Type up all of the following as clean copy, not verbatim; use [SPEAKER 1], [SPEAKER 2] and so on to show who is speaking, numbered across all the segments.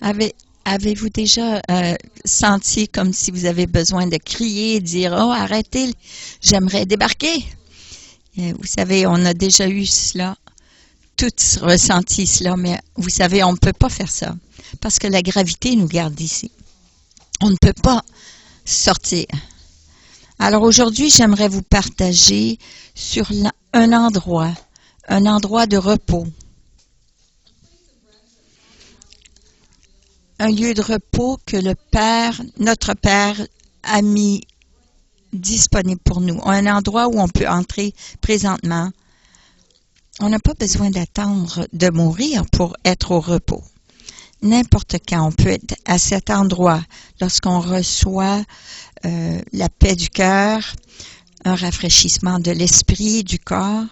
[SPEAKER 1] Avez, avez-vous déjà senti comme si vous avez besoin de crier, dire « Oh, arrêtez, j'aimerais débarquer ». Vous savez, on a déjà eu cela, tous ressenti cela, mais vous savez, on ne peut pas faire ça parce que la gravité nous garde ici. On ne peut pas sortir. Alors aujourd'hui, j'aimerais vous partager sur un endroit de repos. Un lieu de repos que notre Père a mis disponible pour nous. Un endroit où on peut entrer présentement. On n'a pas besoin d'attendre de mourir pour être au repos. N'importe quand, on peut être à cet endroit lorsqu'on reçoit la paix du cœur, un rafraîchissement de l'esprit, du corps.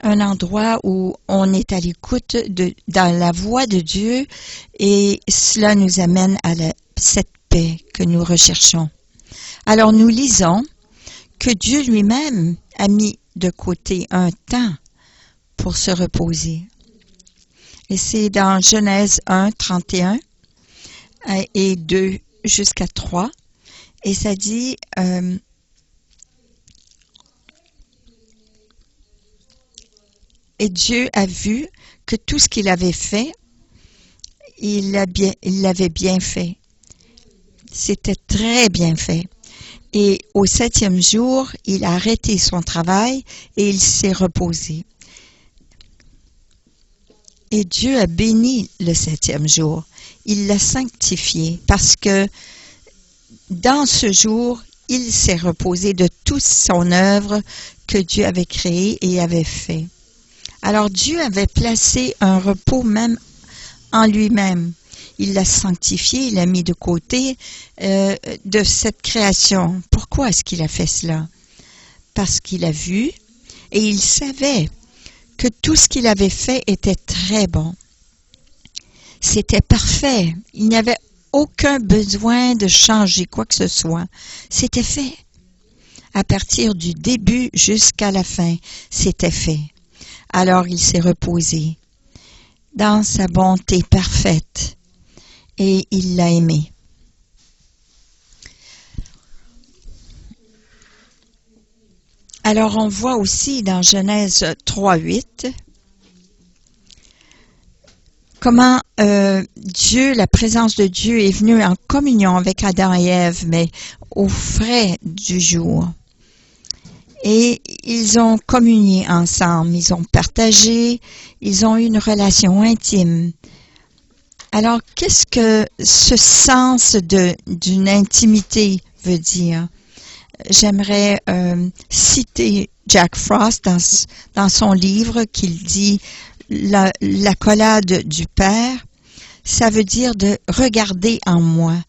[SPEAKER 1] Un endroit où on est à l'écoute dans la voix de Dieu et cela nous amène à cette paix que nous recherchons. Alors nous lisons que Dieu lui-même a mis de côté un temps pour se reposer. Et c'est dans Genèse 1, 31 et 2 jusqu'à 3. Et ça dit... Et Dieu a vu que tout ce qu'il avait fait, il l'avait bien fait. C'était très bien fait. Et au 7e jour, il a arrêté son travail et il s'est reposé. Et Dieu a béni le 7e jour. Il l'a sanctifié parce que dans ce jour, il s'est reposé de toute son œuvre que Dieu avait créée et avait fait. Alors Dieu avait placé un repos même en lui-même. Il l'a sanctifié, il l'a mis de côté de cette création. Pourquoi est-ce qu'il a fait cela? Parce qu'il a vu et il savait que tout ce qu'il avait fait était très bon. C'était parfait. Il n'y avait aucun besoin de changer quoi que ce soit. C'était fait. À partir du début jusqu'à la fin, c'était fait. Alors il s'est reposé dans sa bonté parfaite et il l'a aimé. Alors on voit aussi dans Genèse 3, 8 comment la présence de Dieu est venue en communion avec Adam et Ève, mais au frais du jour. Et ils ont communié ensemble, ils ont partagé, ils ont eu une relation intime. Alors, qu'est-ce que ce sens d'une intimité veut dire? J'aimerais citer Jack Frost dans son livre qu'il dit l'accolade du Père, ça veut dire de regarder en moi.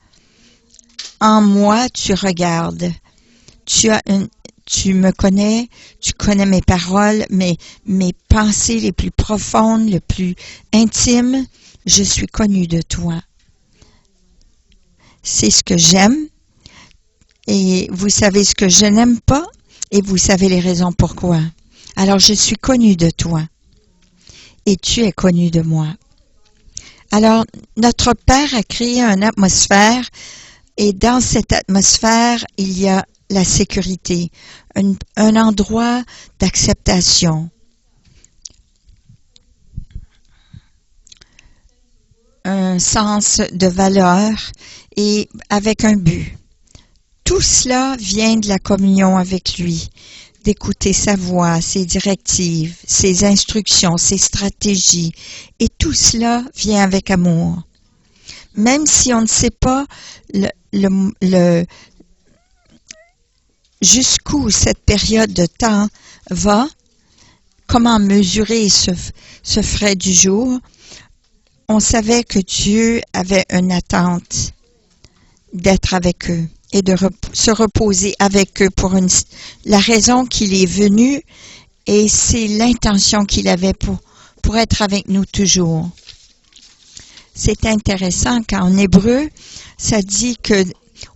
[SPEAKER 1] En moi, tu regardes. Tu me connais, tu connais mes paroles, mes pensées les plus profondes, les plus intimes. Je suis connu de toi. C'est ce que j'aime. Et vous savez ce que je n'aime pas. Et vous savez les raisons pourquoi. Alors je suis connu de toi. Et tu es connu de moi. Alors notre Père a créé une atmosphère. Et dans cette atmosphère, il y a la sécurité, un endroit d'acceptation, un sens de valeur et avec un but. Tout cela vient de la communion avec lui, d'écouter sa voix, ses directives, ses instructions, ses stratégies, et tout cela vient avec amour. Même si on ne sait pas jusqu'où cette période de temps va, comment mesurer ce frais du jour, on savait que Dieu avait une attente d'être avec eux et de se reposer avec eux pour la raison qu'il est venu et c'est l'intention qu'il avait pour être avec nous toujours. C'est intéressant qu'en hébreu, ça dit que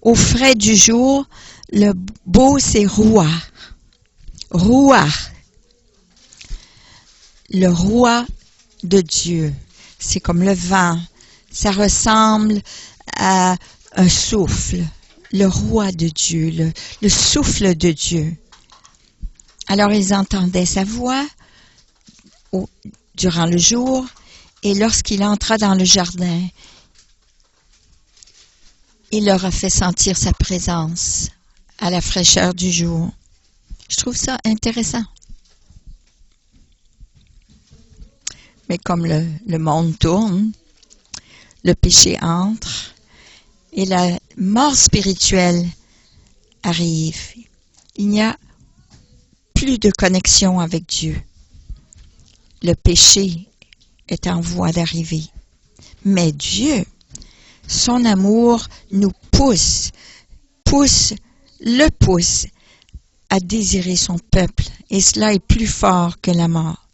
[SPEAKER 1] au frais du jour, le beau c'est roi. Roi. Le roi de Dieu. C'est comme le vent. Ça ressemble à un souffle, le roi de Dieu, le souffle de Dieu. Alors ils entendaient sa voix durant le jour, et lorsqu'il entra dans le jardin, il leur a fait sentir sa présence à la fraîcheur du jour. Je trouve ça intéressant. Mais comme le monde tourne, le péché entre et la mort spirituelle arrive. Il n'y a plus de connexion avec Dieu. Le péché est en voie d'arriver. Mais Dieu, son amour nous pousse à désirer son peuple, et cela est plus fort que la mort.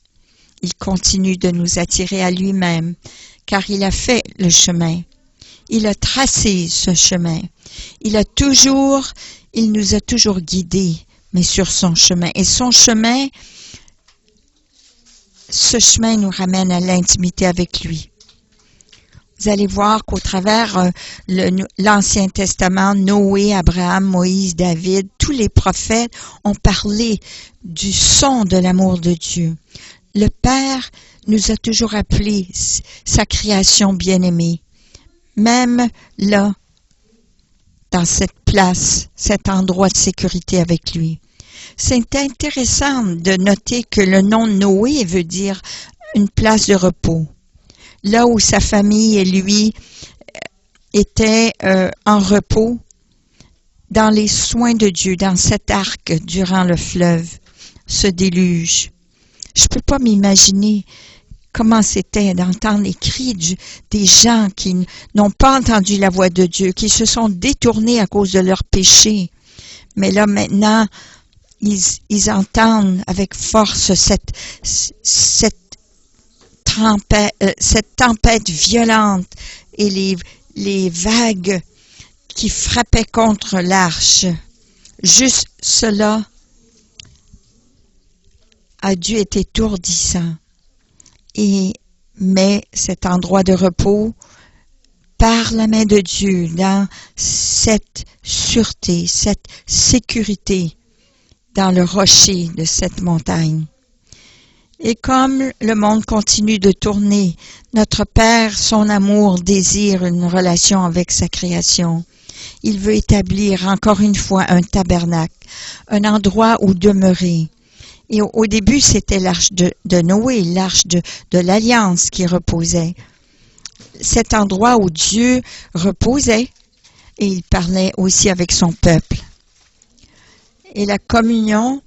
[SPEAKER 1] Il continue de nous attirer à lui-même, car il a fait le chemin. Il a tracé ce chemin. Il nous a toujours guidés, mais sur son chemin. Et ce chemin nous ramène à l'intimité avec lui. Vous allez voir qu'au travers l'Ancien Testament, Noé, Abraham, Moïse, David, tous les prophètes ont parlé du son de l'amour de Dieu. Le Père nous a toujours appelés sa création bien-aimée. Même là, dans cette place, cet endroit de sécurité avec lui. C'est intéressant de noter que le nom Noé veut dire une place de repos. Là où sa famille et lui étaient en repos, dans les soins de Dieu, dans cet arc durant le fleuve, ce déluge. Je ne peux pas m'imaginer comment c'était d'entendre les cris des gens qui n'ont pas entendu la voix de Dieu, qui se sont détournés à cause de leurs péchés. Mais là, maintenant, ils entendent avec force cette tempête violente et les vagues qui frappaient contre l'arche. Juste cela a dû être étourdissant. Mais cet endroit de repos, par la main de Dieu, dans cette sûreté, cette sécurité, dans le rocher de cette montagne. Et comme le monde continue de tourner, notre Père, son amour, désire une relation avec sa création. Il veut établir encore une fois un tabernacle, un endroit où demeurer. Et au début, c'était l'arche de Noé, l'arche de l'Alliance qui reposait. Cet endroit où Dieu reposait, et il parlait aussi avec son peuple. Et la communion,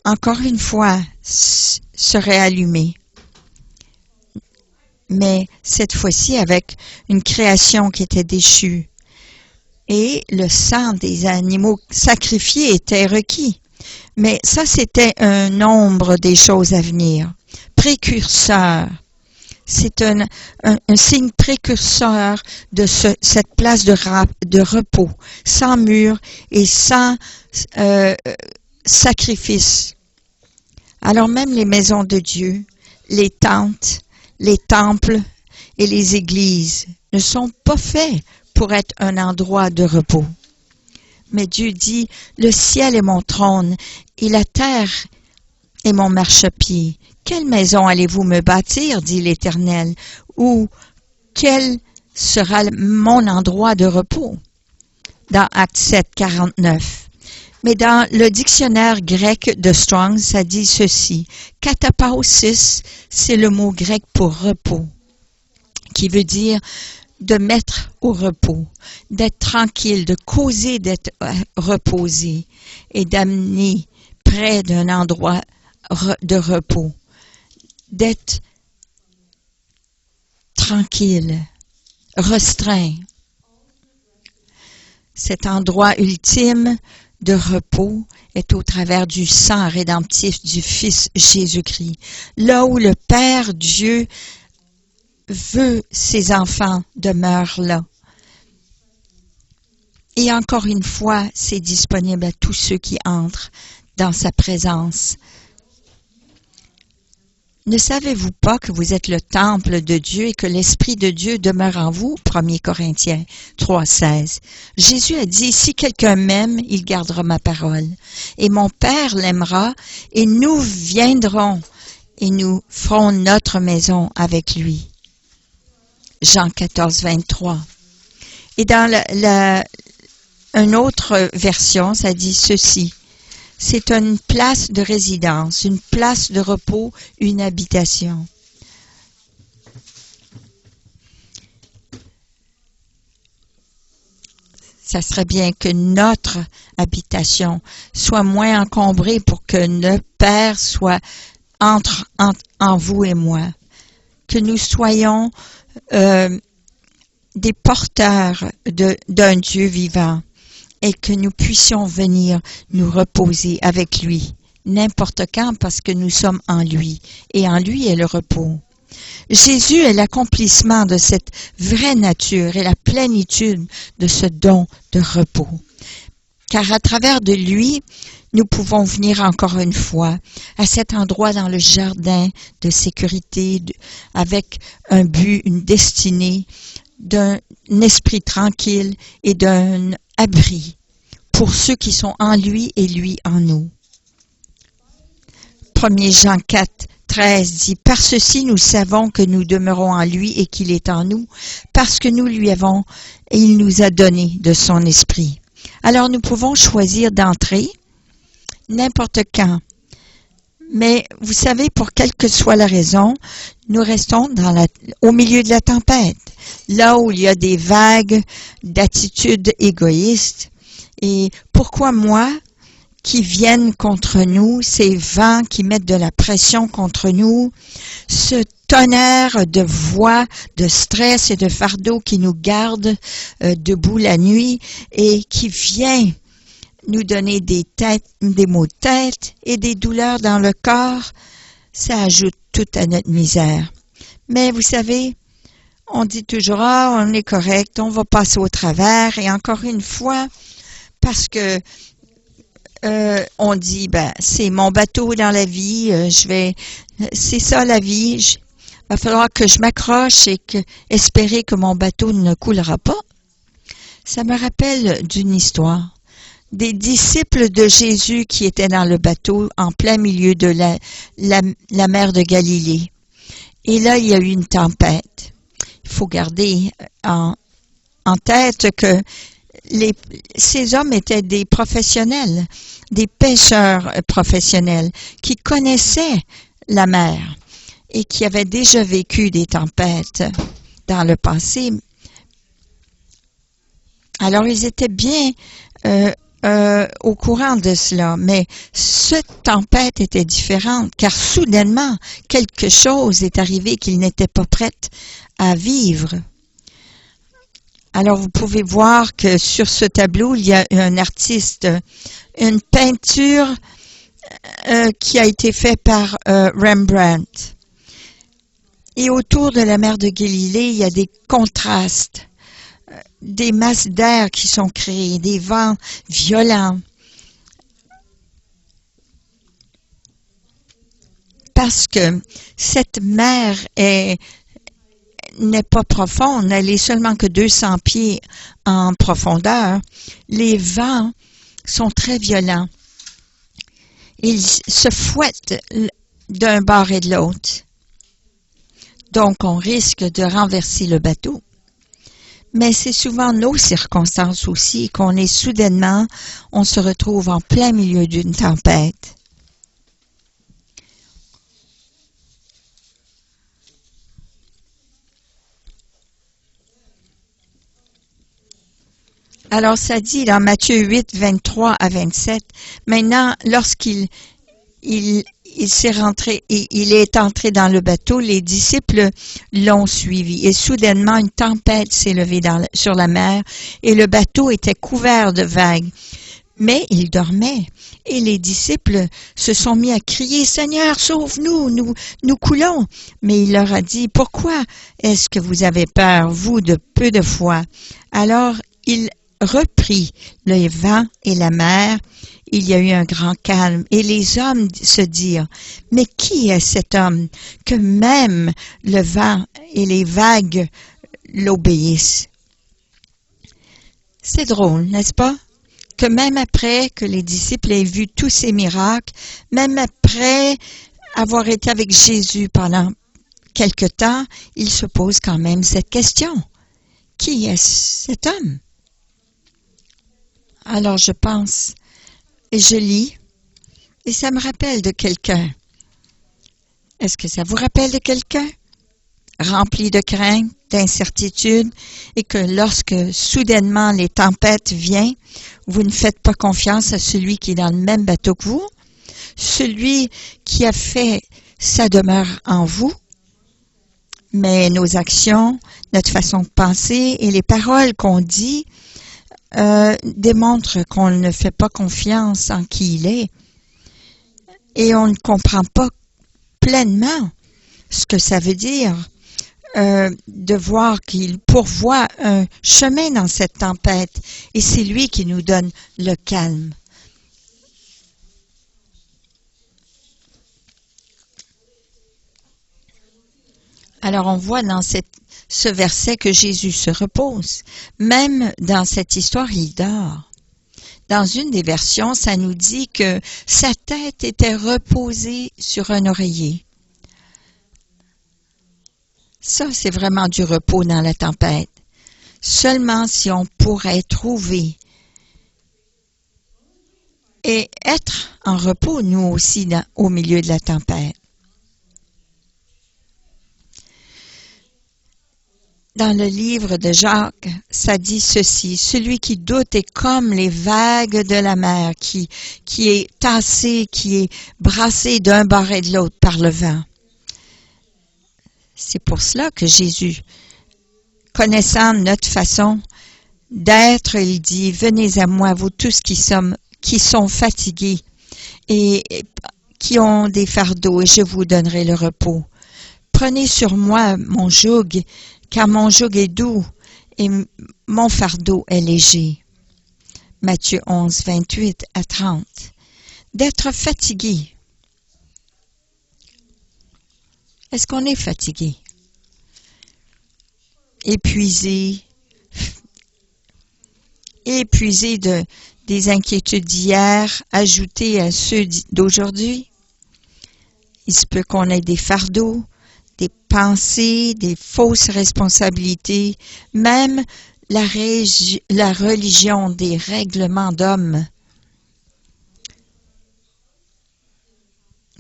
[SPEAKER 1] encore une fois, serait allumée. Mais cette fois-ci avec une création qui était déchue. Et le sang des animaux sacrifiés était requis. Mais ça, c'était un nombre des choses à venir. Précurseur. C'est un signe précurseur de cette place de repos, sans mur et sans sacrifice. Alors même les maisons de Dieu, les tentes, les temples et les églises ne sont pas faits pour être un endroit de repos. Mais Dieu dit, le ciel est mon trône et la terre est mon marchepied. Quelle maison allez-vous me bâtir, dit l'Éternel, ou quel sera mon endroit de repos? Dans Actes 7, 49. Mais dans le dictionnaire grec de Strong, ça dit ceci. Katapausis, c'est le mot grec pour repos, qui veut dire de mettre au repos, d'être tranquille, de causer d'être reposé et d'amener près d'un endroit de repos, d'être tranquille, restreint. Cet endroit ultime de repos est au travers du sang rédemptif du Fils Jésus-Christ, là où le Père Dieu veut ses enfants demeurent là. Et encore une fois, c'est disponible à tous ceux qui entrent dans sa présence. Ne savez-vous pas que vous êtes le temple de Dieu et que l'Esprit de Dieu demeure en vous? 1 Corinthiens 3,16. Jésus a dit, si quelqu'un m'aime, il gardera ma parole. Et mon Père l'aimera et nous viendrons et nous ferons notre maison avec lui. Jean 14, 23. Et dans une autre version, ça dit ceci. C'est une place de résidence, une place de repos, une habitation. Ça serait bien que notre habitation soit moins encombrée pour que le Père soit entre en vous et moi. Que nous soyons des porteurs d'un Dieu vivant. Et que nous puissions venir nous reposer avec lui, n'importe quand, parce que nous sommes en lui, et en lui est le repos. Jésus est l'accomplissement de cette vraie nature et la plénitude de ce don de repos. Car à travers de lui, nous pouvons venir encore une fois à cet endroit dans le jardin de sécurité, avec un but, une destinée, d'un esprit tranquille et d'un abri pour ceux qui sont en lui et lui en nous. 1 Jean 4, 13 dit, par ceci nous savons que nous demeurons en lui et qu'il est en nous, parce que nous lui avons et il nous a donné de son esprit. Alors nous pouvons choisir d'entrer n'importe quand. Mais vous savez, pour quelle que soit la raison, nous restons au milieu de la tempête, là où il y a des vagues d'attitudes égoïstes. Et pourquoi moi, qui viennent contre nous, ces vents qui mettent de la pression contre nous, ce tonnerre de voix, de stress et de fardeau qui nous garde debout la nuit et qui vient nous donner des maux de tête et des douleurs dans le corps, ça ajoute tout à notre misère. Mais vous savez, on dit toujours, on est correct, on va passer au travers, et encore une fois, parce que on dit, c'est mon bateau dans la vie, c'est ça la vie, il va falloir que je m'accroche et espérer que mon bateau ne coulera pas. Ça me rappelle d'une histoire. Des disciples de Jésus qui étaient dans le bateau en plein milieu de la mer de Galilée. Et là, il y a eu une tempête. Il faut garder en tête que ces hommes étaient des professionnels, des pêcheurs professionnels qui connaissaient la mer et qui avaient déjà vécu des tempêtes dans le passé. Alors, ils étaient bien au courant de cela, mais cette tempête était différente, car soudainement, quelque chose est arrivé qu'ils n'étaient pas prêts à vivre. Alors, vous pouvez voir que sur ce tableau, il y a un artiste, une peinture qui a été faite par Rembrandt. Et autour de la mer de Galilée, il y a des contrastes, des masses d'air qui sont créées, des vents violents. Parce que cette mer n'est pas profonde, elle est seulement que 200 pieds en profondeur. Les vents sont très violents. Ils se fouettent d'un bord et de l'autre. Donc, on risque de renverser le bateau. Mais c'est souvent nos circonstances aussi qu'on est soudainement, on se retrouve en plein milieu d'une tempête. Alors, ça dit dans Matthieu 8, 23 à 27, maintenant, lorsqu'il s'est rentré et il est entré dans le bateau, les disciples l'ont suivi. Et soudainement, une tempête s'est levée sur la mer et le bateau était couvert de vagues. Mais il dormait et les disciples se sont mis à crier, « Seigneur, sauve-nous, nous coulons !» Mais il leur a dit, « Pourquoi est-ce que vous avez peur, vous de peu de foi ?» Alors, il reprit le vent et la mer il y a eu un grand calme et les hommes se dirent, « Mais qui est cet homme que même le vent et les vagues l'obéissent? » C'est drôle, n'est-ce pas? Que même après que les disciples aient vu tous ces miracles, même après avoir été avec Jésus pendant quelque temps, ils se posent quand même cette question. Qui est cet homme? Alors je pense, et je lis, et ça me rappelle de quelqu'un. Est-ce que ça vous rappelle de quelqu'un? Rempli de crainte, d'incertitude, et que lorsque soudainement les tempêtes viennent, vous ne faites pas confiance à celui qui est dans le même bateau que vous, celui qui a fait sa demeure en vous, mais nos actions, notre façon de penser et les paroles qu'on dit démontrent qu'on ne fait pas confiance en qui il est et on ne comprend pas pleinement ce que ça veut dire de voir qu'il pourvoit un chemin dans cette tempête et c'est lui qui nous donne le calme. Alors on voit dans ce verset que Jésus se repose. Même dans cette histoire, il dort. Dans une des versions, ça nous dit que sa tête était reposée sur un oreiller. Ça, c'est vraiment du repos dans la tempête. Seulement si on pourrait trouver et être en repos, nous aussi, au milieu de la tempête. Dans le livre de Jacques, ça dit ceci, « Celui qui doute est comme les vagues de la mer, qui est tassé, qui est brassé d'un bord et de l'autre par le vent. » C'est pour cela que Jésus, connaissant notre façon d'être, il dit, « Venez à moi, vous tous qui sont fatigués et qui ont des fardeaux, et je vous donnerai le repos. Prenez sur moi mon joug, car mon joug est doux et mon fardeau est léger. » Matthieu 11, 28 à 30. D'être fatigué. Est-ce qu'on est fatigué? Épuisé des inquiétudes d'hier ajoutées à ceux d'aujourd'hui? Il se peut qu'on ait des fardeaux, des pensées, des fausses responsabilités, même la religion des règlements d'hommes.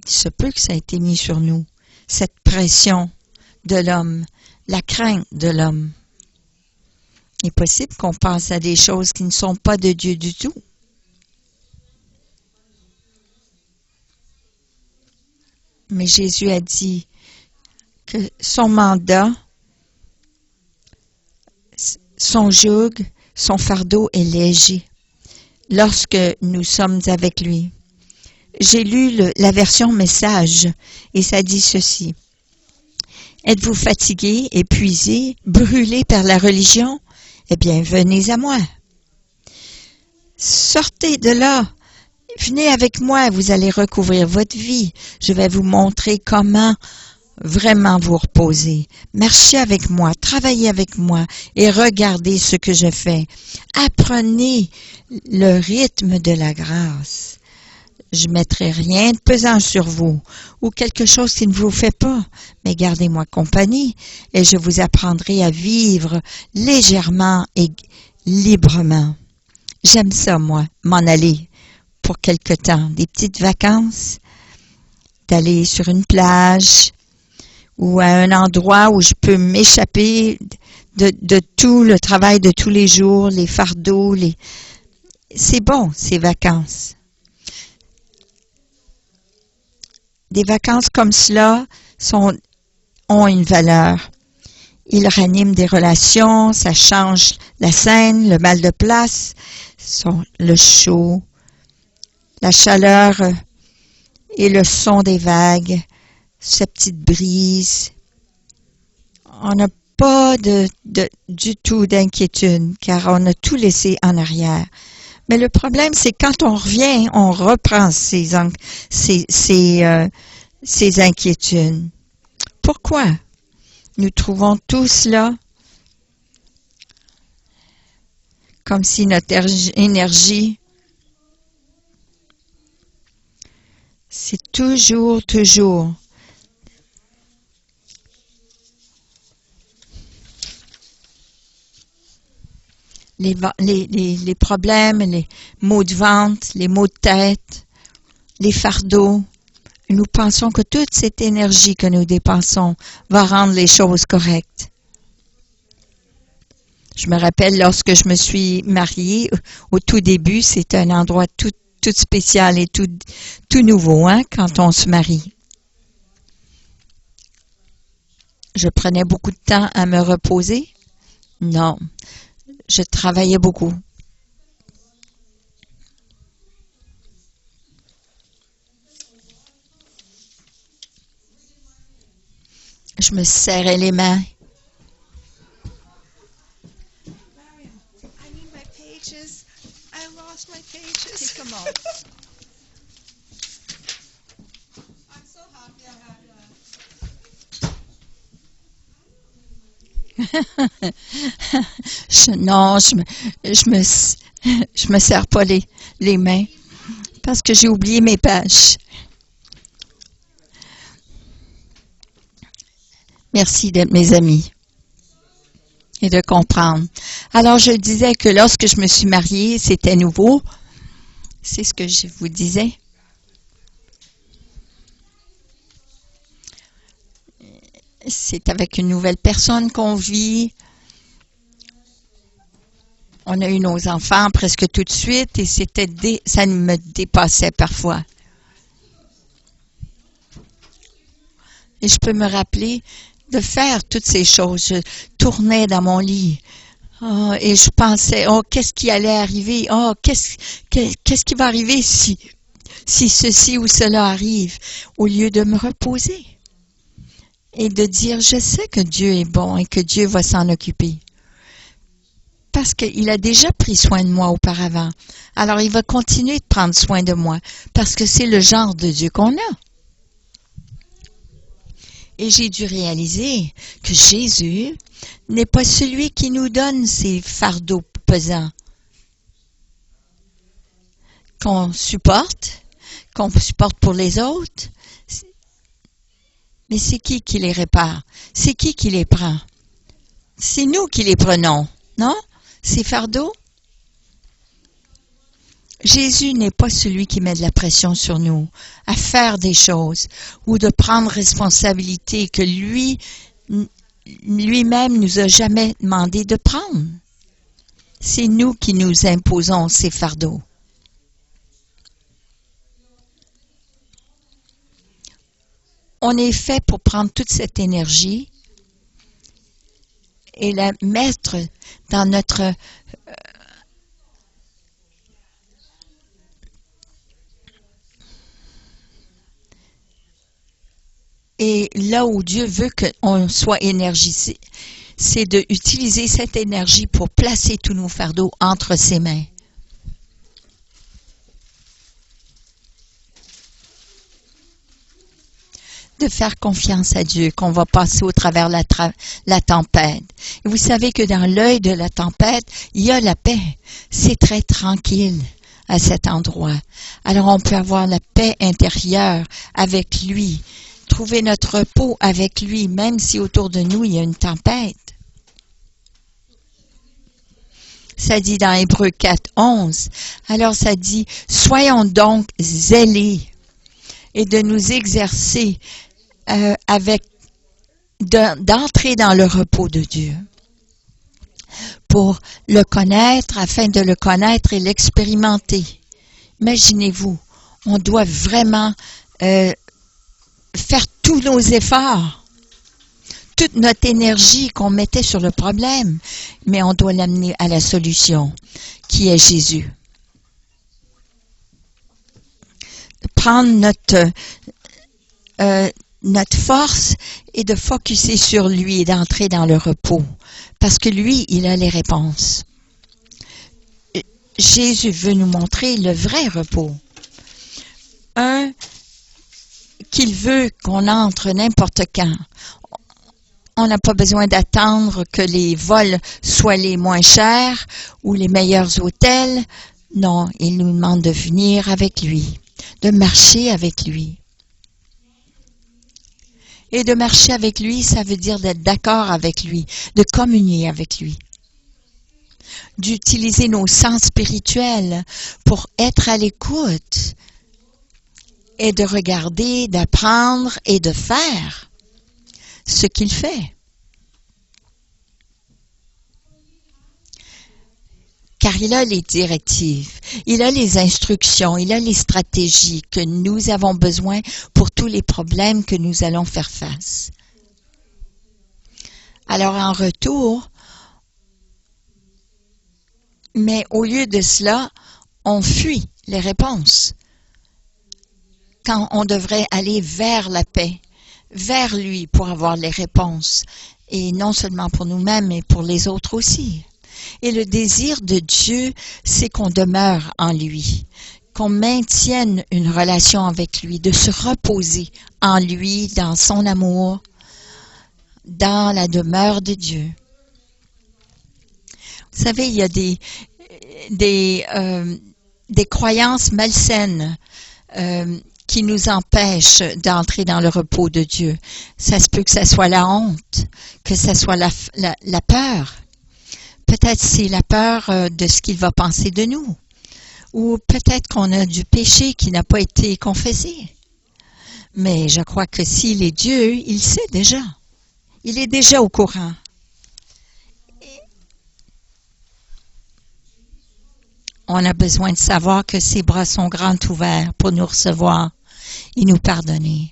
[SPEAKER 1] Il se peut que ça ait été mis sur nous, cette pression de l'homme, la crainte de l'homme. Il est possible qu'on pense à des choses qui ne sont pas de Dieu du tout. Mais Jésus a dit que son mandat, son joug, son fardeau est léger lorsque nous sommes avec lui. J'ai lu la version message et ça dit ceci. Êtes-vous fatigué, épuisé, brûlé par la religion? Eh bien, venez à moi. Sortez de là. Venez avec moi, vous allez recouvrir votre vie. Je vais vous montrer comment vraiment vous reposer. Marchez avec moi, travaillez avec moi et regardez ce que je fais. Apprenez le rythme de la grâce. Je ne mettrai rien de pesant sur vous ou quelque chose qui ne vous fait pas, mais gardez-moi compagnie et je vous apprendrai à vivre légèrement et librement. J'aime ça, moi, m'en aller pour quelque temps, des petites vacances, d'aller sur une plage ou à un endroit où je peux m'échapper de tout le travail de tous les jours, les fardeaux, c'est bon, ces vacances. Des vacances comme cela ont une valeur. Ils raniment des relations, ça change la scène, le mal de place, le chaud, la chaleur et le son des vagues, cette petite brise. On n'a pas du tout d'inquiétude car on a tout laissé en arrière. Mais le problème, c'est quand on revient, on reprend ces inquiétudes. Pourquoi? Nous trouvons tout cela comme si notre énergie, c'est toujours les problèmes, les maux de ventre, les maux de tête, les fardeaux. Nous pensons que toute cette énergie que nous dépensons va rendre les choses correctes. Je me rappelle lorsque je me suis mariée, au tout début, c'était un endroit tout spécial et tout nouveau, hein, quand on se marie. Je prenais beaucoup de temps à me reposer? Non. Je travaillais beaucoup. Je me serrais les mains. Je me serre pas les mains parce que j'ai oublié mes pages. Merci d'être mes amis et de comprendre. Alors, je disais que lorsque je me suis mariée, c'était nouveau. C'est ce que je vous disais. C'est avec une nouvelle personne qu'on vit. On a eu nos enfants presque tout de suite et ça me dépassait parfois. Et je peux me rappeler de faire toutes ces choses. Je tournais dans mon lit et je pensais, qu'est-ce qui allait arriver? Qu'est-ce qui va arriver si ceci ou cela arrive? Au lieu de me reposer et de dire, je sais que Dieu est bon et que Dieu va s'en occuper. Parce qu'il a déjà pris soin de moi auparavant. Alors, il va continuer de prendre soin de moi parce que c'est le genre de Dieu qu'on a. Et j'ai dû réaliser que Jésus n'est pas celui qui nous donne ces fardeaux pesants qu'on supporte pour les autres. Mais c'est qui les répare? C'est qui les prend? C'est nous qui les prenons, non? Ces fardeaux? Jésus n'est pas celui qui met de la pression sur nous à faire des choses ou de prendre responsabilité que lui-même nous a jamais demandé de prendre. C'est nous qui nous imposons ces fardeaux. On est fait pour prendre toute cette énergie et la mettre dans notre et là où Dieu veut qu'on soit énergisé, c'est d'utiliser cette énergie pour placer tous nos fardeaux entre ses mains. De faire confiance à Dieu, qu'on va passer au travers la tempête. Et vous savez que dans l'œil de la tempête, il y a la paix. C'est très tranquille à cet endroit. Alors on peut avoir la paix intérieure avec lui, trouver notre repos avec lui, même si autour de nous il y a une tempête. Ça dit dans Hébreux 4:11. Alors ça dit, soyons donc zélés et de nous exercer d'entrer dans le repos de Dieu pour le connaître, afin de le connaître et l'expérimenter. Imaginez-vous, on doit vraiment faire tous nos efforts, toute notre énergie qu'on mettait sur le problème, mais on doit l'amener à la solution, qui est Jésus. Prendre notre force et de focusser sur lui et d'entrer dans le repos. Parce que lui, il a les réponses. Jésus veut nous montrer le vrai repos. Un qu'il veut qu'on entre n'importe quand. On n'a pas besoin d'attendre que les vols soient les moins chers ou les meilleurs hôtels. Non, il nous demande de venir avec lui, de marcher avec lui. Et de marcher avec lui, ça veut dire d'être d'accord avec lui, de communier avec lui. D'utiliser nos sens spirituels pour être à l'écoute et de regarder, d'apprendre et de faire ce qu'il fait. Car il a les directives, il a les instructions, il a les stratégies que nous avons besoin pour tous les problèmes que nous allons faire face. Alors en retour, mais au lieu de cela, on fuit les réponses. Quand on devrait aller vers la paix, vers lui pour avoir les réponses. Et non seulement pour nous-mêmes, mais pour les autres aussi. Et le désir de Dieu, c'est qu'on demeure en lui, qu'on maintienne une relation avec lui, de se reposer en lui, dans son amour, dans la demeure de Dieu. Vous savez, il y a des croyances malsaines qui nous empêchent d'entrer dans le repos de Dieu. Ça se peut que ça soit la honte, que ça soit la peur. Peut-être c'est la peur de ce qu'il va penser de nous. Ou peut-être qu'on a du péché qui n'a pas été confessé. Mais je crois que s'il est Dieu, il sait déjà. Il est déjà au courant. On a besoin de savoir que ses bras sont grands ouverts pour nous recevoir et nous pardonner.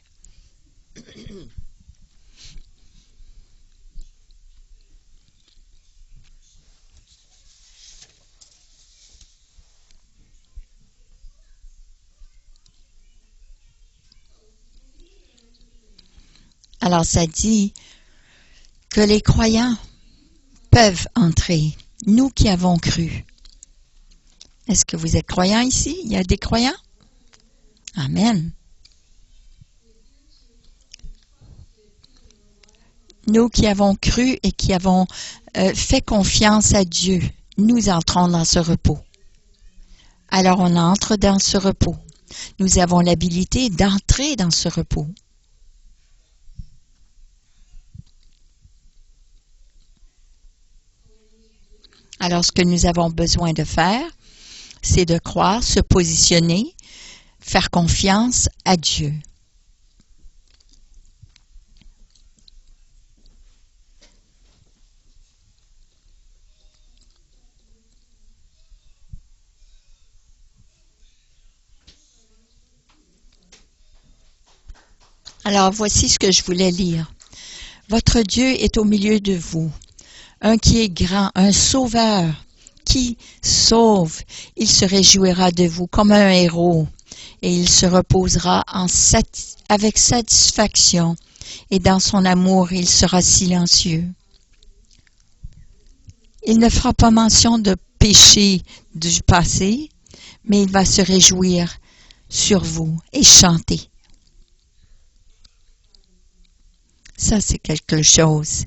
[SPEAKER 1] Alors ça dit que les croyants peuvent entrer, nous qui avons cru. Est-ce que vous êtes croyants ici? Il y a des croyants? Amen. Nous qui avons cru et qui avons fait confiance à Dieu, nous entrons dans ce repos. Alors on entre dans ce repos. Nous avons l'habilité d'entrer dans ce repos. Alors ce que nous avons besoin de faire, c'est de croire, se positionner, faire confiance à Dieu. Alors voici ce que je voulais lire. Votre Dieu est au milieu de vous, un qui est grand, un sauveur, qui sauve. Il se réjouira de vous comme un héros, et il se reposera avec satisfaction, et dans son amour il sera silencieux. Il ne fera pas mention de péché du passé, mais il va se réjouir sur vous et chanter. Ça, c'est quelque chose.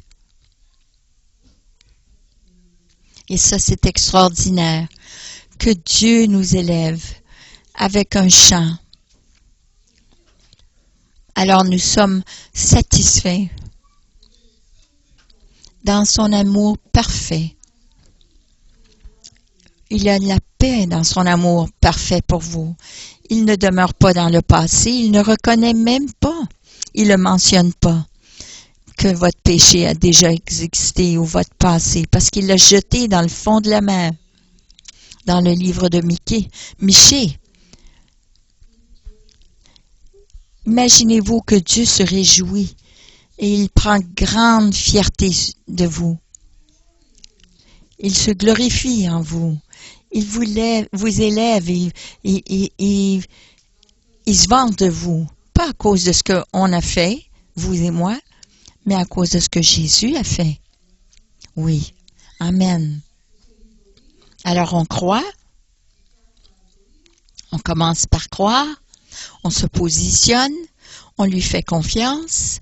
[SPEAKER 1] Et ça, c'est extraordinaire. Que Dieu nous élève avec un chant. Alors nous sommes satisfaits dans son amour parfait. Il y a de la paix dans son amour parfait pour vous. Il ne demeure pas dans le passé, il ne reconnaît même pas, il ne le mentionne pas que votre péché a déjà existé ou votre passé, parce qu'il l'a jeté dans le fond de la mer, dans le livre de Michée. Imaginez-vous que Dieu se réjouit et il prend grande fierté de vous. Il se glorifie en vous. Il vous élève et il se vante de vous. Pas à cause de ce qu'on a fait, vous et moi, mais à cause de ce que Jésus a fait. Oui. Amen. Alors on croit On commence par croire, on se positionne, on lui fait confiance.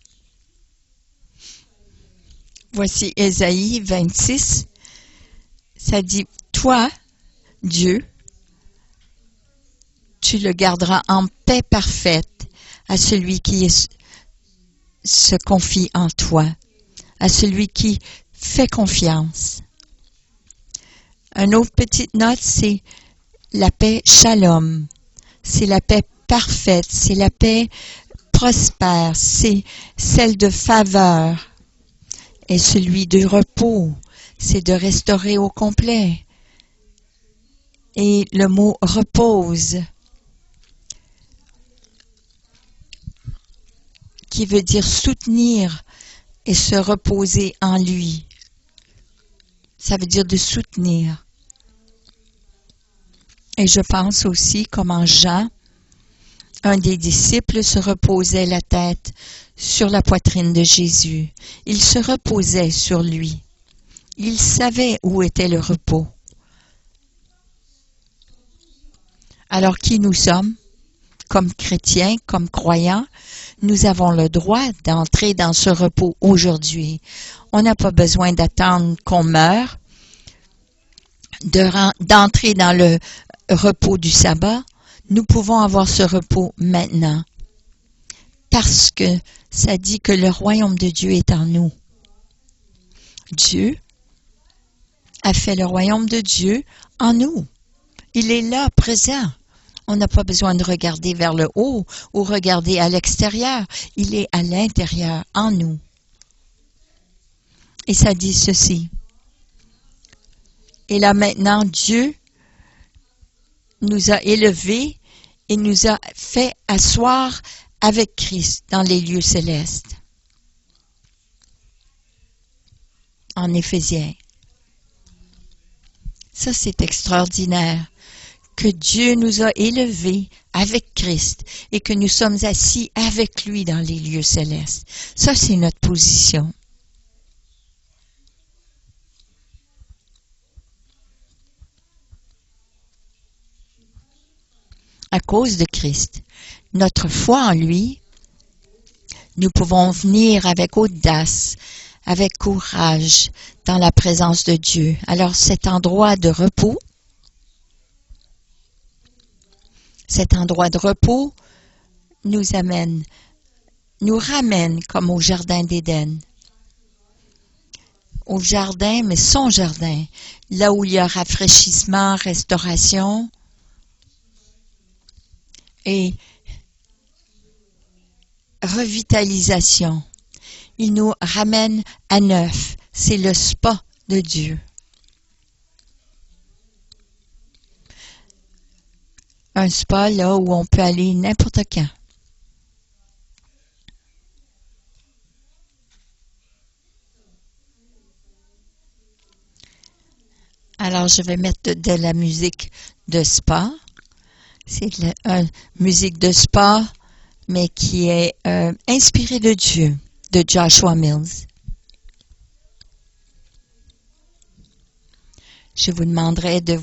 [SPEAKER 1] Voici Ésaïe 26, ça dit, toi, Dieu, tu le garderas en paix parfaite à celui qui se confie en toi, à celui qui fait confiance. Une autre petite note, c'est la paix shalom. C'est la paix parfaite, c'est la paix prospère, c'est celle de faveur. Et celui de repos, c'est de restaurer au complet. Et le mot repose, qui veut dire soutenir et se reposer en lui. Ça veut dire de soutenir. Et je pense aussi comment Jean, un des disciples, se reposait la tête sur la poitrine de Jésus. Il se reposait sur lui. Il savait où était le repos. Alors qui nous sommes? Comme chrétiens, comme croyants, nous avons le droit d'entrer dans ce repos aujourd'hui. On n'a pas besoin d'attendre qu'on meure, d'entrer dans le repos du sabbat. Nous pouvons avoir ce repos maintenant. Parce que ça dit que le royaume de Dieu est en nous. Dieu a fait le royaume de Dieu en nous. Il est là, présent. On n'a pas besoin de regarder vers le haut ou regarder à l'extérieur. Il est à l'intérieur, en nous. Et ça dit ceci. Et là maintenant, Dieu nous a élevés et nous a fait asseoir avec Christ dans les lieux célestes. En Éphésiens. Ça, c'est extraordinaire. Que Dieu nous a élevés avec Christ et que nous sommes assis avec lui dans les lieux célestes. Ça, c'est notre position. À cause de Christ, notre foi en lui, nous pouvons venir avec audace, avec courage dans la présence de Dieu. Alors cet endroit de repos, nous ramène comme au jardin d'Éden. Au jardin, mais son jardin, là où il y a rafraîchissement, restauration et revitalisation. Il nous ramène à neuf. C'est le spa de Dieu. Un spa là où on peut aller n'importe quand. Alors je vais mettre de la musique de spa. C'est une musique de spa, mais qui est inspirée de Dieu, de Joshua Mills. Je vous demanderai de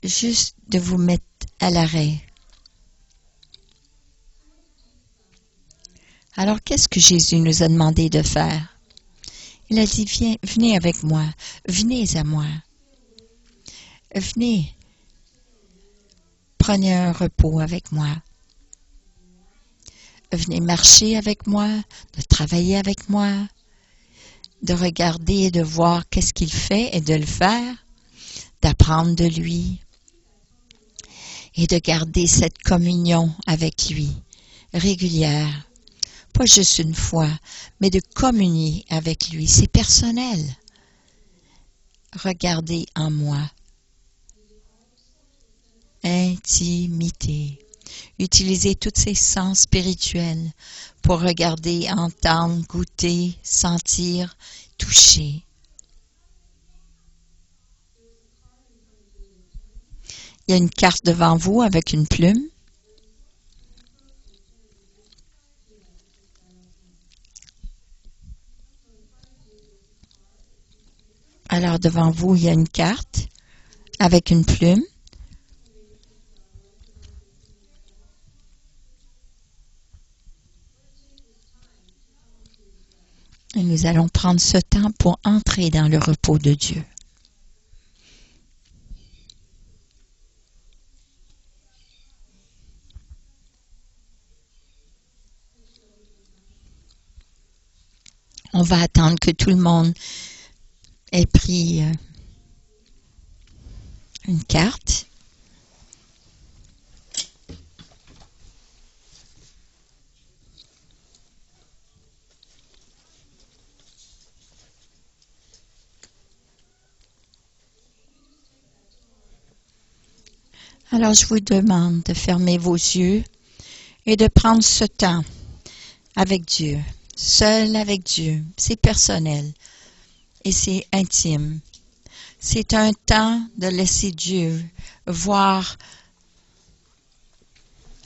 [SPEAKER 1] juste de vous mettre à l'arrêt. Alors, qu'est-ce que Jésus nous a demandé de faire? Il a dit, venez avec moi, venez à moi. Venez, prenez un repos avec moi. Venez marcher avec moi, de travailler avec moi, de regarder et de voir qu'est-ce qu'il fait et de le faire, d'apprendre de lui et de garder cette communion avec lui, régulière. Pas juste une fois, mais de communier avec lui. C'est personnel. Regardez en moi. Intimité. Utilisez tous ces sens spirituels pour regarder, entendre, goûter, sentir, toucher. Il y a une carte devant vous avec une plume. Alors devant vous, il y a une carte avec une plume. nous allons prendre ce temps pour entrer dans le repos de Dieu. On va attendre que tout le monde ait pris une carte. Alors, je vous demande de fermer vos yeux et de prendre ce temps avec Dieu, seul avec Dieu. C'est personnel et c'est intime. C'est un temps de laisser Dieu voir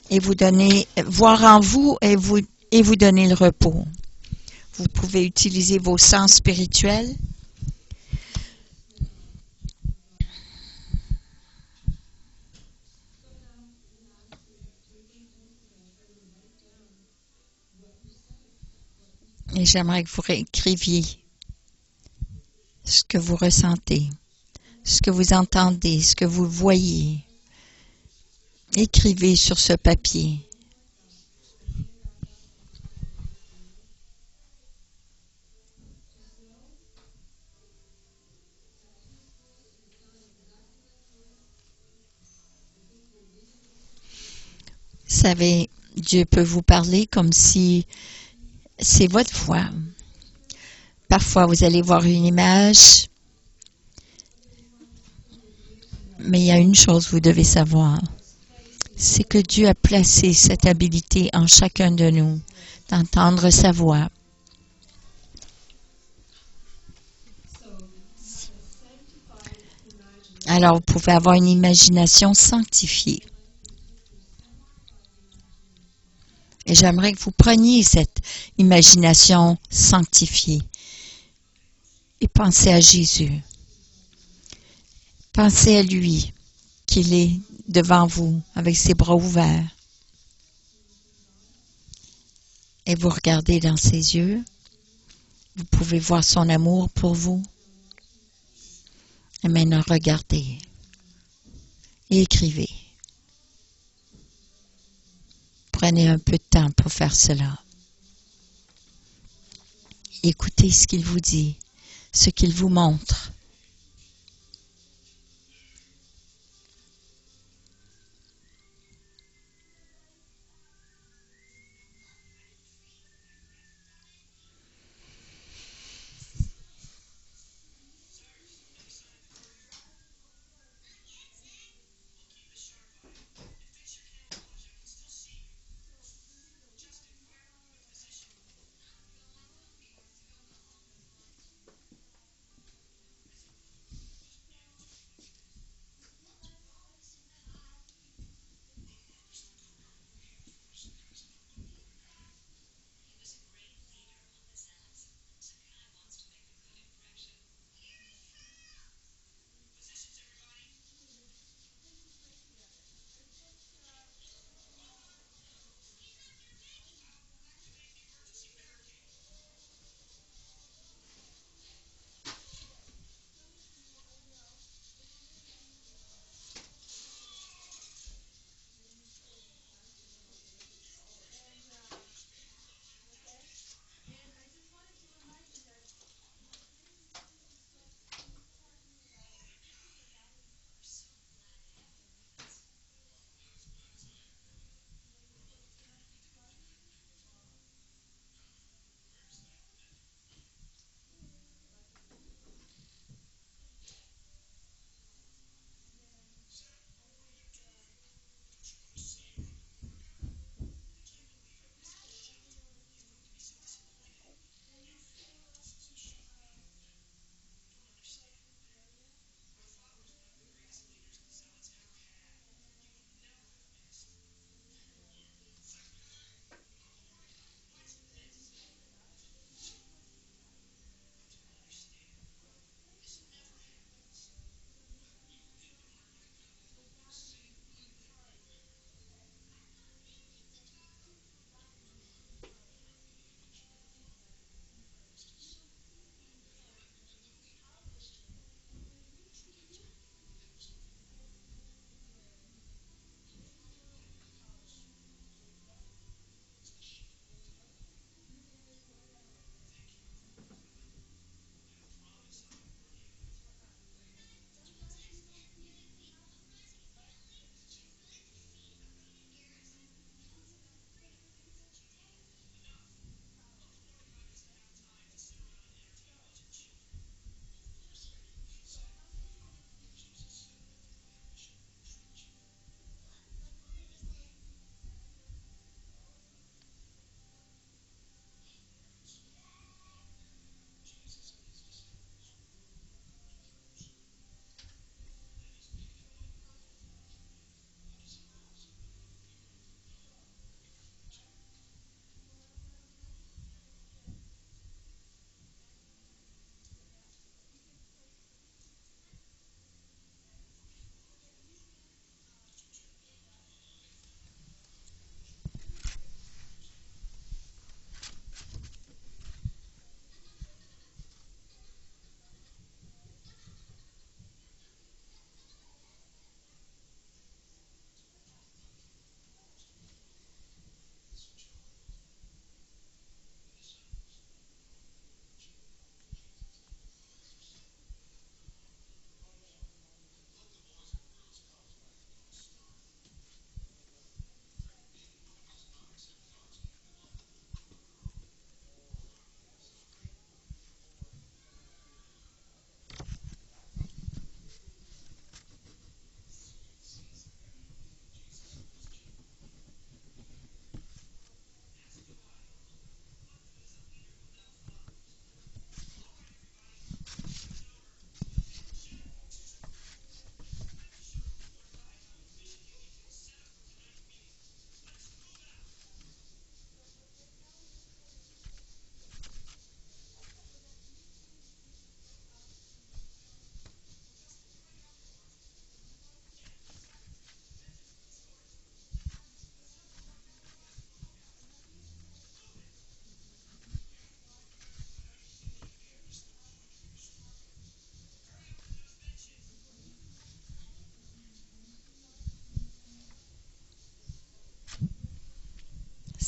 [SPEAKER 1] et vous donner, voir en vous et vous donner le repos. Vous pouvez utiliser vos sens spirituels. Et j'aimerais que vous réécriviez ce que vous ressentez, ce que vous entendez, ce que vous voyez. Écrivez sur ce papier. Vous savez, Dieu peut vous parler comme si c'est votre voix. Parfois, vous allez voir une image, mais il y a une chose que vous devez savoir, c'est que Dieu a placé cette habilité en chacun de nous, d'entendre sa voix. Alors, vous pouvez avoir une imagination sanctifiée. Et j'aimerais que vous preniez cette imagination sanctifiée et pensez à Jésus. Pensez à lui, qu'il est devant vous avec ses bras ouverts. Et vous regardez dans ses yeux. Vous pouvez voir son amour pour vous. Et maintenant, regardez et écrivez. Prenez un peu de temps pour faire cela. Écoutez ce qu'il vous dit, ce qu'il vous montre.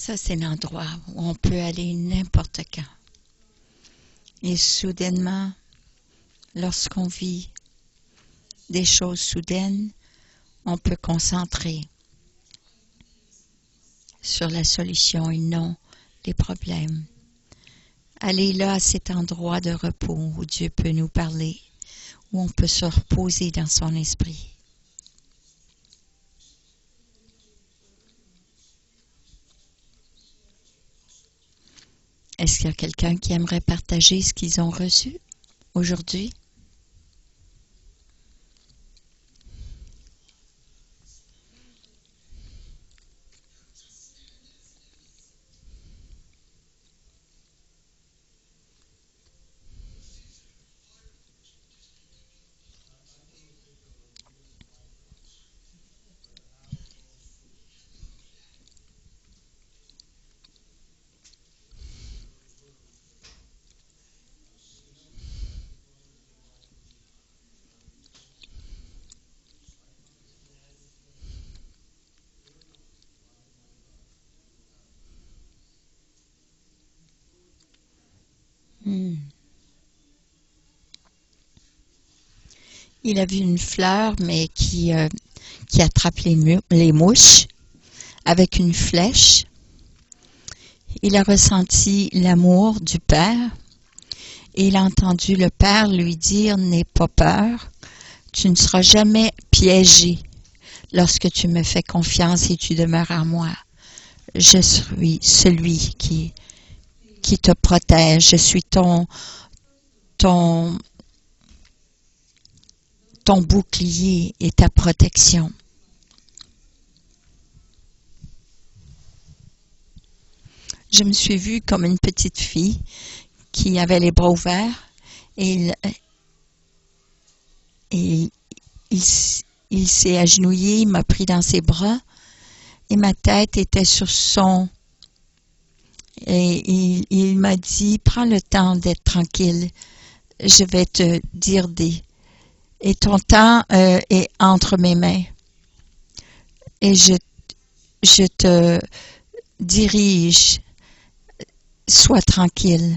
[SPEAKER 1] Ça, c'est l'endroit où on peut aller n'importe quand. Et soudainement, lorsqu'on vit des choses soudaines, on peut concentrer sur la solution et non les problèmes. Allez là à cet endroit de repos où Dieu peut nous parler, où on peut se reposer dans son esprit. Est-ce qu'il y a quelqu'un qui aimerait partager ce qu'ils ont reçu aujourd'hui? Il a vu une fleur, mais qui attrape les mouches avec une flèche. Il a ressenti l'amour du Père et il a entendu le Père lui dire « N'aie pas peur, tu ne seras jamais piégé lorsque tu me fais confiance et tu demeures en moi. Je suis celui qui te protège, je suis ton bouclier et ta protection. » Je me suis vue comme une petite fille qui avait les bras ouverts et il s'est agenouillé, il m'a pris dans ses bras et ma tête était sur son... Et il m'a dit, prends le temps d'être tranquille, je vais te dire et ton temps est entre mes mains. Et je te dirige, sois tranquille.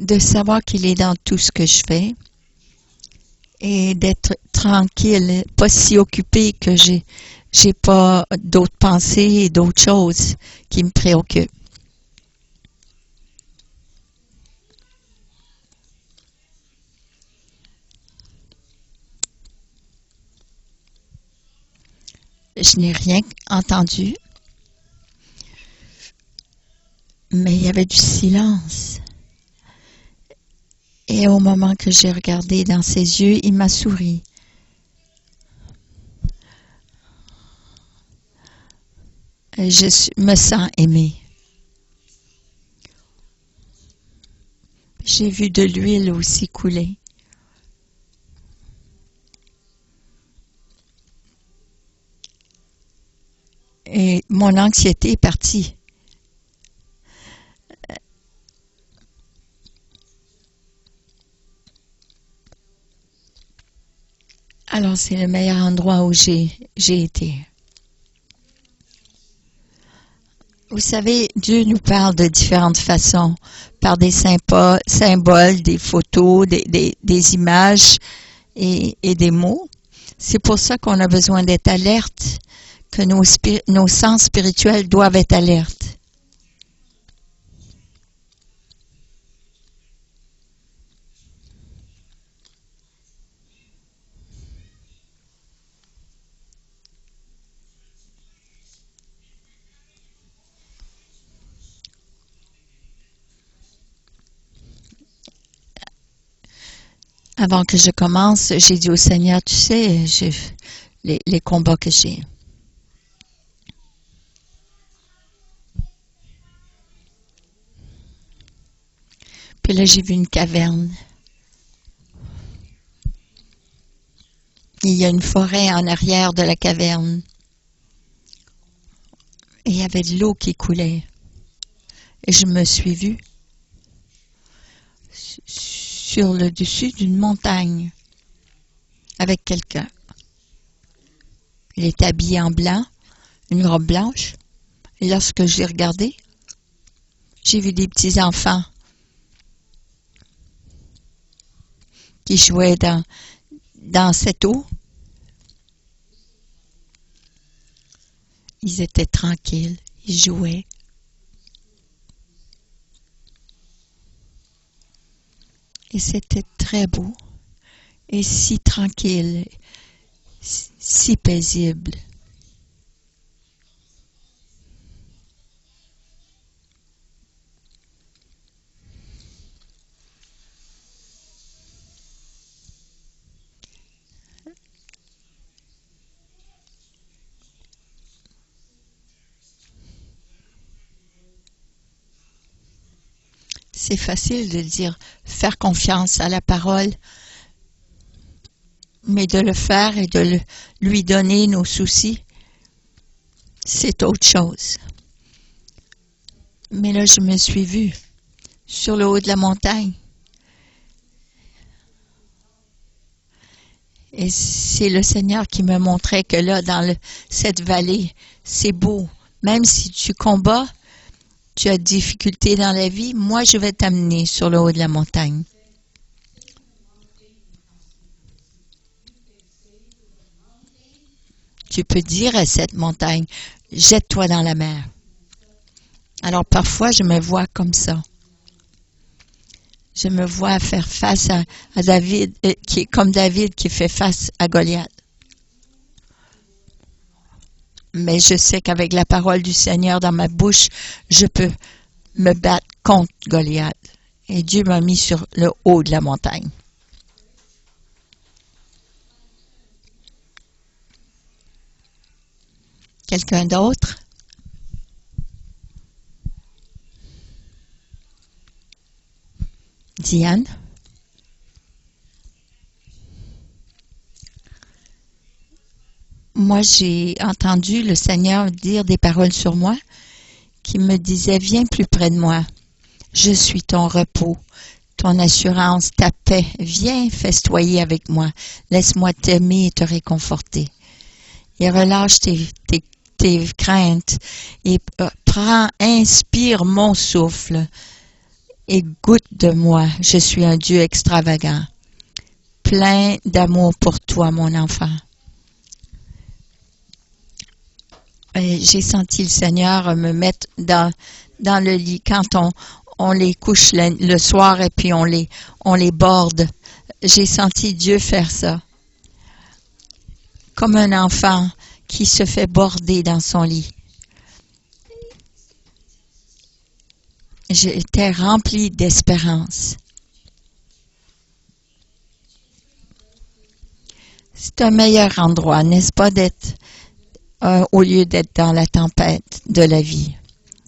[SPEAKER 1] De savoir qu'il est dans tout ce que je fais et d'être tranquille, pas si occupé que j'ai pas d'autres pensées et d'autres choses qui me préoccupent. Je n'ai rien entendu, mais il y avait du silence. Et au moment que j'ai regardé dans ses yeux, il m'a souri. Et je me sens aimée. J'ai vu de l'huile aussi couler. Et mon anxiété est partie. Alors, c'est le meilleur endroit où j'ai été. Vous savez, Dieu nous parle de différentes façons, par des symboles, des photos, des images et des mots. C'est pour ça qu'on a besoin d'être alerte, que nos sens spirituels doivent être alertes. Avant que je commence, j'ai dit au Seigneur, tu sais, les combats que j'ai. Puis là, j'ai vu une caverne. Il y a une forêt en arrière de la caverne. Et il y avait de l'eau qui coulait. Et je me suis vue. sur le dessus d'une montagne avec quelqu'un. Il était habillé en blanc, une robe blanche. Et lorsque j'ai regardé, j'ai vu des petits enfants qui jouaient dans cette eau. Ils étaient tranquilles, ils jouaient. Et c'était très beau et si tranquille, si paisible. C'est facile de dire faire confiance à la parole, mais de le faire et de lui donner nos soucis, c'est autre chose. Mais là, je me suis vue sur le haut de la montagne. Et c'est le Seigneur qui me montrait que là, dans cette vallée, c'est beau. Même si tu combats, tu as des difficultés dans la vie, moi, je vais t'amener sur le haut de la montagne. Tu peux dire à cette montagne, jette-toi dans la mer. Alors parfois, je me vois comme ça. Je me vois faire face à David, qui est comme David qui fait face à Goliath. Mais je sais qu'avec la parole du Seigneur dans ma bouche, je peux me battre contre Goliath. Et Dieu m'a mis sur le haut de la montagne. Quelqu'un d'autre? Diane? Moi, j'ai entendu le Seigneur dire des paroles sur moi qui me disaient, viens plus près de moi. Je suis ton repos, ton assurance, ta paix. Viens festoyer avec moi. Laisse-moi t'aimer et te réconforter. Et relâche tes craintes et inspire mon souffle et goûte de moi. Je suis un Dieu extravagant, plein d'amour pour toi, mon enfant. Et j'ai senti le Seigneur me mettre dans le lit quand on les couche le soir et puis on les borde. J'ai senti Dieu faire ça. Comme un enfant qui se fait border dans son lit. J'étais remplie d'espérance. C'est un meilleur endroit, n'est-ce pas, d'être au lieu d'être dans la tempête de la vie.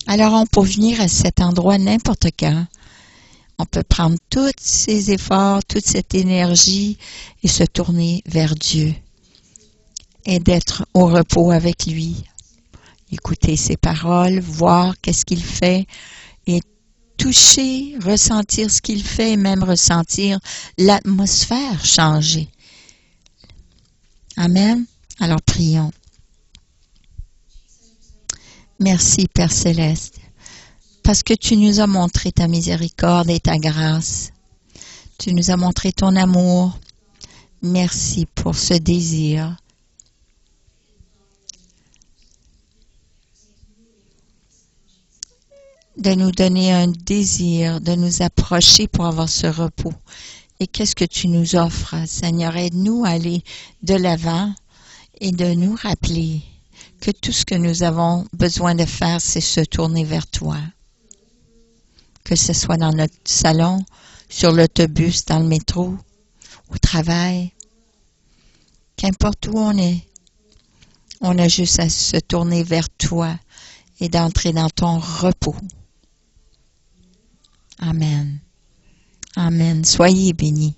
[SPEAKER 1] Alors, on peut venir à cet endroit n'importe quand. On peut prendre tous ces efforts, toute cette énergie et se tourner vers Dieu et d'être au repos avec lui. Écouter ses paroles, voir qu'est-ce qu'il fait et toucher, ressentir ce qu'il fait et même ressentir l'atmosphère changer. Amen. Alors, prions. Merci, Père Céleste, parce que tu nous as montré ta miséricorde et ta grâce. Tu nous as montré ton amour. Merci pour ce désir. De nous donner un désir, de nous approcher pour avoir ce repos. Et qu'est-ce que tu nous offres, Seigneur? Aide-nous à aller de l'avant et de nous rappeler que tout ce que nous avons besoin de faire, c'est se tourner vers toi. Que ce soit dans notre salon, sur l'autobus, dans le métro, au travail, qu'importe où on a juste à se tourner vers toi et d'entrer dans ton repos. Amen. Amen. Soyez bénis.